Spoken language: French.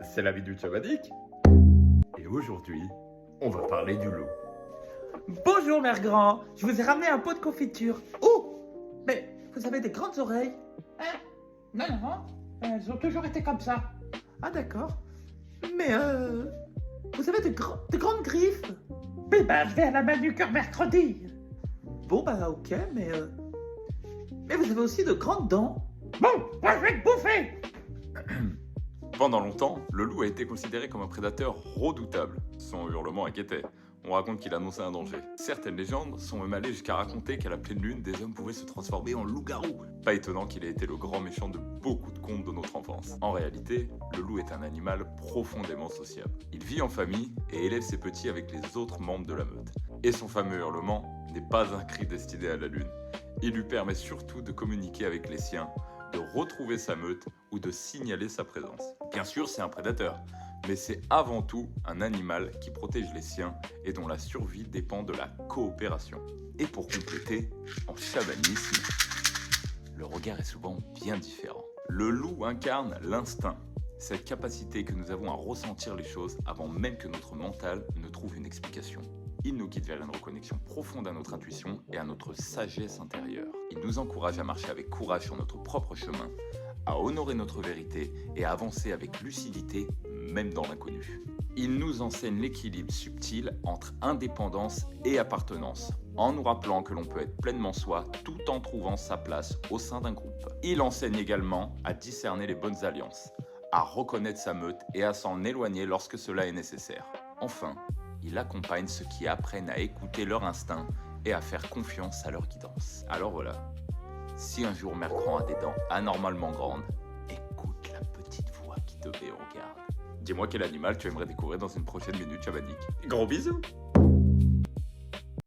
c'est la vie du Tchabadik. Et aujourd'hui, on va parler du loup. Bonjour, mère grand. Je vous ai ramené un pot de confiture. Oh, mais vous avez des grandes oreilles. Hein? Non, non, elles ont toujours été comme ça. Ah, d'accord. Mais vous avez de grandes griffes. Oui, je vais à la manucure mercredi. Bon, bah, ok, mais vous avez aussi de grandes dents. Bon, moi je vais te bouffer. Pendant longtemps, le loup a été considéré comme un prédateur redoutable. Son hurlement inquiétait. On raconte qu'il annonçait un danger. Certaines légendes sont même allées jusqu'à raconter qu'à la pleine lune, des hommes pouvaient se transformer en loup-garou. Pas étonnant qu'il ait été le grand méchant de beaucoup de contes de notre enfance. En réalité, le loup est un animal profondément sociable. Il vit en famille et élève ses petits avec les autres membres de la meute. Et son fameux hurlement n'est pas un cri destiné à la lune. Il lui permet surtout de communiquer avec les siens, de retrouver sa meute ou de signaler sa présence. Bien sûr, c'est un prédateur, mais c'est avant tout un animal qui protège les siens et dont la survie dépend de la coopération. Et pour compléter, en chamanisme, le regard est souvent bien différent. Le loup incarne l'instinct, cette capacité que nous avons à ressentir les choses avant même que notre mental ne trouve une explication. Il nous guide vers une reconnexion profonde à notre intuition et à notre sagesse intérieure. Il nous encourage à marcher avec courage sur notre propre chemin, à honorer notre vérité et à avancer avec lucidité, même dans l'inconnu. Il nous enseigne l'équilibre subtil entre indépendance et appartenance, en nous rappelant que l'on peut être pleinement soi tout en trouvant sa place au sein d'un groupe. Il enseigne également à discerner les bonnes alliances, à reconnaître sa meute et à s'en éloigner lorsque cela est nécessaire. Enfin, il accompagne ceux qui apprennent à écouter leur instinct et à faire confiance à leur guidance. Alors voilà, si un jour Mère Grand a des dents anormalement grandes, écoute la petite voix qui te met au regard. Dis-moi quel animal tu aimerais découvrir dans une prochaine Minute Chabadik. Gros bisous!